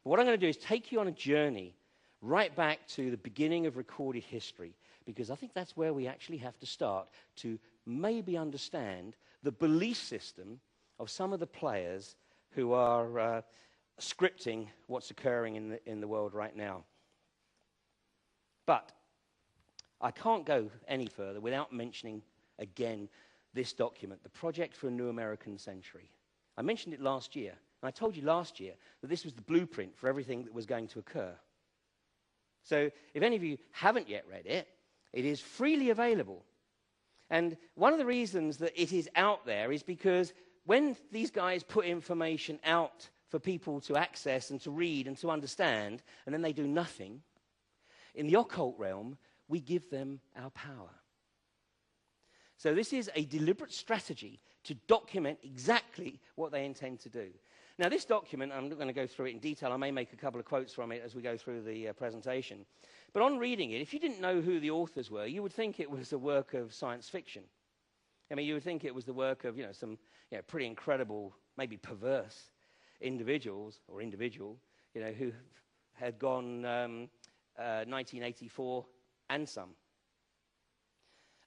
But what I'm going to do is take you on a journey right back to the beginning of recorded history, because I think that's where we actually have to start to maybe understand the belief system of some of the players who are scripting what's occurring in the world right now. But I can't go any further without mentioning again this document, the Project for a New American Century. I mentioned it last year, and I told you last year that this was the blueprint for everything that was going to occur. So if any of you haven't yet read it, it is freely available. And one of the reasons that it is out there is because when these guys put information out for people to access and to read and to understand, and then they do nothing, in the occult realm, we give them our power. So this is a deliberate strategy to document exactly what they intend to do. Now, this document, I'm not going to go through it in detail. I may make a couple of quotes from it as we go through the presentation. But on reading it, if you didn't know who the authors were, you would think it was a work of science fiction. I mean, you would think it was the work of, some pretty incredible, maybe perverse individuals, who had gone 1984 and some.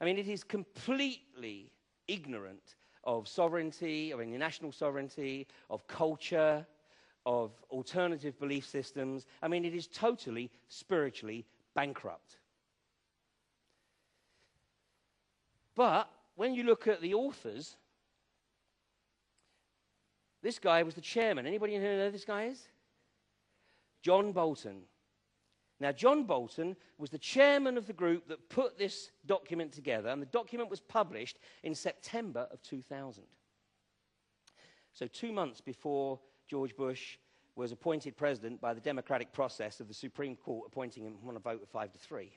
I mean, it is completely ignorant of sovereignty, of any national sovereignty, of culture, of alternative belief systems. I mean, it is totally spiritually bankrupt. But when you look at the authors, this guy was the chairman. Anybody here know who this guy is? John Bolton. Now, John Bolton was the chairman of the group that put this document together, and the document was published in September of 2000. So 2 months before George Bush was appointed president by the democratic process of the Supreme Court appointing him on a vote of 5-3.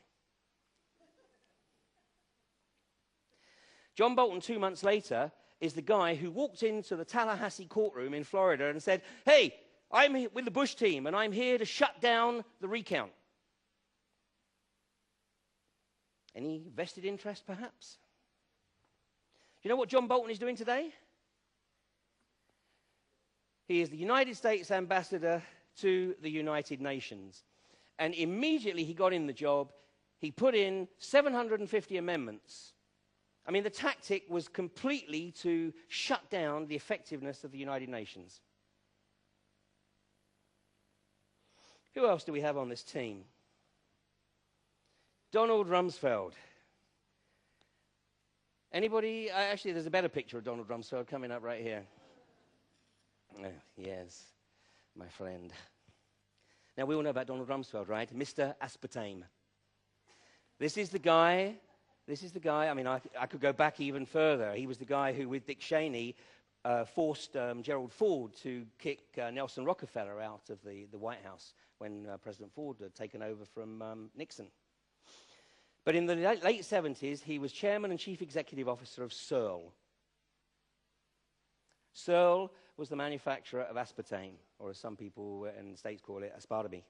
John Bolton, 2 months later, is the guy who walked into the Tallahassee courtroom in Florida and said, "Hey, I'm with the Bush team, and I'm here to shut down the recount." Any vested interest, perhaps? Do you know what John Bolton is doing today? He is the United States ambassador to the United Nations. And immediately he got in the job, he put in 750 amendments. I mean, the tactic was completely to shut down the effectiveness of the United Nations. Who else do we have on this team? Donald Rumsfeld. Anybody? Actually, there's a better picture of Donald Rumsfeld coming up right here. Oh, yes, my friend. Now, we all know about Donald Rumsfeld, right? Mr. Aspartame. This is the guy, I mean, I could go back even further. He was the guy who, with Dick Cheney, forced Gerald Ford to kick Nelson Rockefeller out of the White House when President Ford had taken over from Nixon. But in the late 70s, he was chairman and chief executive officer of Searle. Searle was the manufacturer of aspartame, or as some people in the States call it, aspartame.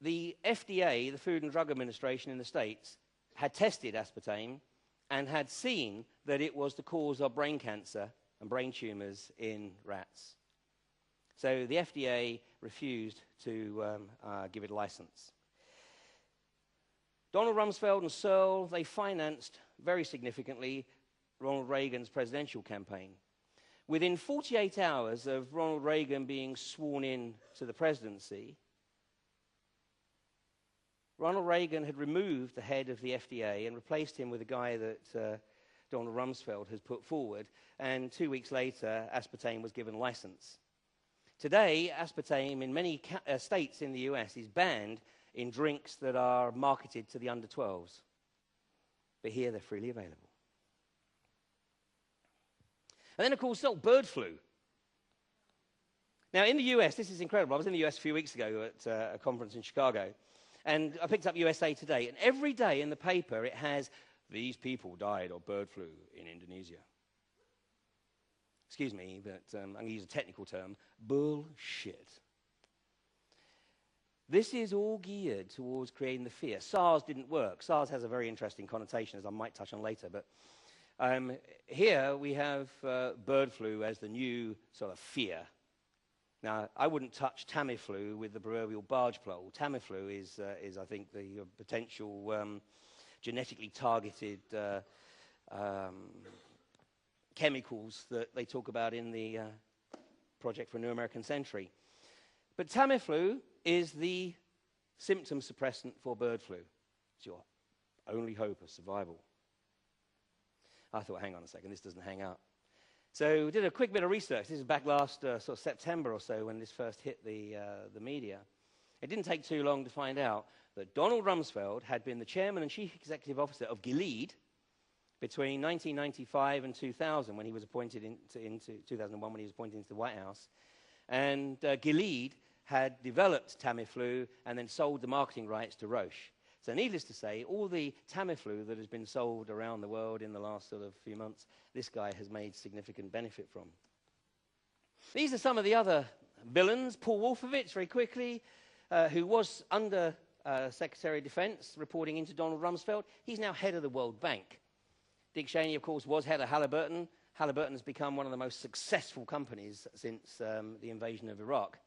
The FDA, the Food and Drug Administration in the States, had tested aspartame and had seen that it was the cause of brain cancer and brain tumors in rats. So the FDA refused to give it a license. Donald Rumsfeld and Searle, they financed very significantly Ronald Reagan's presidential campaign. Within 48 hours of Ronald Reagan being sworn in to the presidency, Ronald Reagan had removed the head of the FDA and replaced him with a guy that Donald Rumsfeld has put forward, and 2 weeks later, aspartame was given license. Today, aspartame in many states in the US is banned in drinks that are marketed to the under 12s. But here they're freely available. And then, of course, bird flu. Now, in the US, this is incredible. I was in the US a few weeks ago at a conference in Chicago, and I picked up USA Today, and every day in the paper it has, "These people died of bird flu in Indonesia." Excuse me, but I'm going to use a technical term, bullshit. This is all geared towards creating the fear. SARS didn't work. SARS has a very interesting connotation, as I might touch on later. But here we have bird flu as the new sort of fear. Now, I wouldn't touch Tamiflu with the proverbial barge pole. Tamiflu is I think, the potential genetically targeted chemicals that they talk about in the Project for a New American Century. But Tamiflu is the symptom suppressant for bird flu. It's your only hope of survival. I thought, hang on a second, this doesn't hang up. So we did a quick bit of research. This is back last sort of September or so when this first hit the media. It didn't take too long to find out that Donald Rumsfeld had been the chairman and chief executive officer of Gilead between 1995 and 2000, when he was appointed into 2001, when he was appointed into the White House. And Gilead had developed Tamiflu and then sold the marketing rights to Roche. So needless to say, all the Tamiflu that has been sold around the world in the last sort of few months, this guy has made significant benefit from. These are some of the other villains. Paul Wolfowitz, very quickly, who was under Secretary of Defense, reporting into Donald Rumsfeld. He's now head of the World Bank. Dick Cheney, of course, was head of Halliburton. Halliburton has become one of the most successful companies since the invasion of Iraq.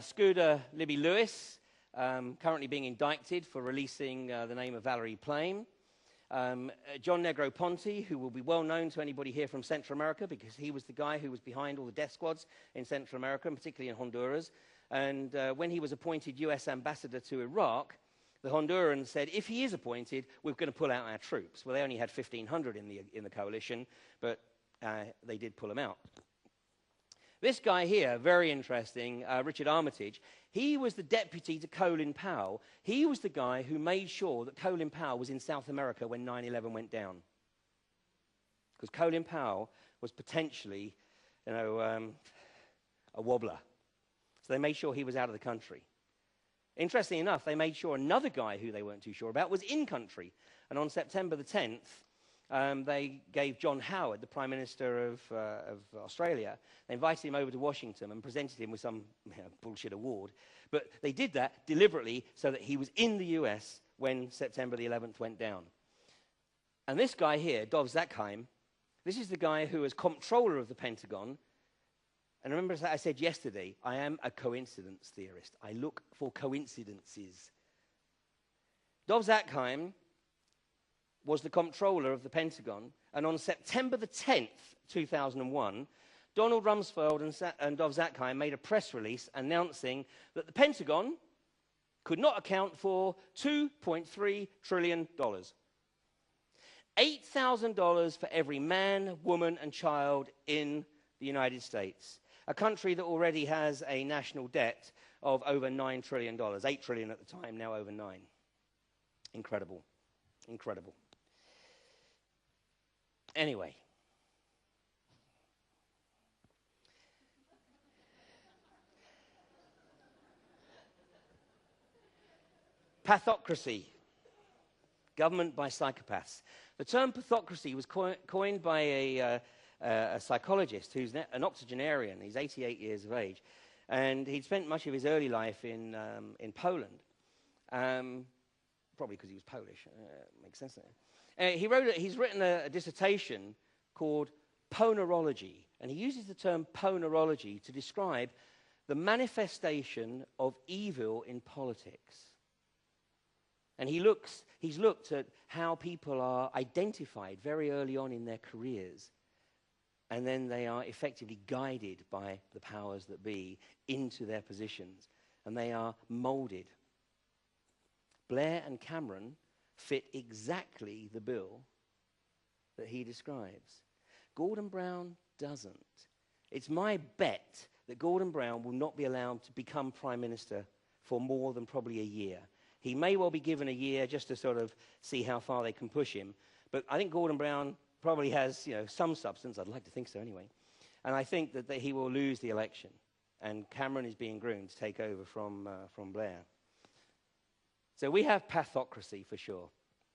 Scooter Libby Lewis, currently being indicted for releasing the name of Valerie Plame. John Negroponte, who will be well known to anybody here from Central America, because he was the guy who was behind all the death squads in Central America, and particularly in Honduras. And when he was appointed U.S. ambassador to Iraq, the Hondurans said, if he is appointed, we're going to pull out our troops. Well, they only had 1,500 in the coalition, but they did pull them out. This guy here, very interesting, Richard Armitage, he was the deputy to Colin Powell. He was the guy who made sure that Colin Powell was in South America when 9/11 went down. Because Colin Powell was potentially, a wobbler. So they made sure he was out of the country. Interestingly enough, they made sure another guy who they weren't too sure about was in country. And on September the 10th, they gave John Howard, the Prime Minister of Australia, they invited him over to Washington and presented him with some bullshit award. But they did that deliberately so that he was in the US when September the 11th went down. And this guy here, Dov Zakheim, this is the guy who was comptroller of the Pentagon. And remember, as I said yesterday, I am a coincidence theorist. I look for coincidences. Dov Zakheim was the comptroller of the Pentagon, and on September the 10th, 2001, Donald Rumsfeld and Dov Zakheim made a press release announcing that the Pentagon could not account for $2.3 trillion. $8,000 for every man, woman, and child in the United States, a country that already has a national debt of over $9 trillion. $8 trillion at the time, now over $9. Incredible. Incredible. Anyway. Pathocracy. Government by psychopaths. The term pathocracy was coined by a psychologist who's an octogenarian. He's 88 years of age. And he'd spent much of his early life in Poland. Probably because he was Polish. Makes sense. He's written a dissertation called Ponerology. And he uses the term ponerology to describe the manifestation of evil in politics. And he's looked at how people are identified very early on in their careers. And then they are effectively guided by the powers that be into their positions. And they are molded. Blair and Cameron fit exactly the bill that he describes. Gordon Brown doesn't. It's my bet that Gordon Brown will not be allowed to become Prime Minister for more than probably a year. He may well be given a year just to sort of see how far they can push him. But I think Gordon Brown probably has, some substance. I'd like to think so anyway. And I think that he will lose the election. And Cameron is being groomed to take over from Blair. So we have pathocracy for sure.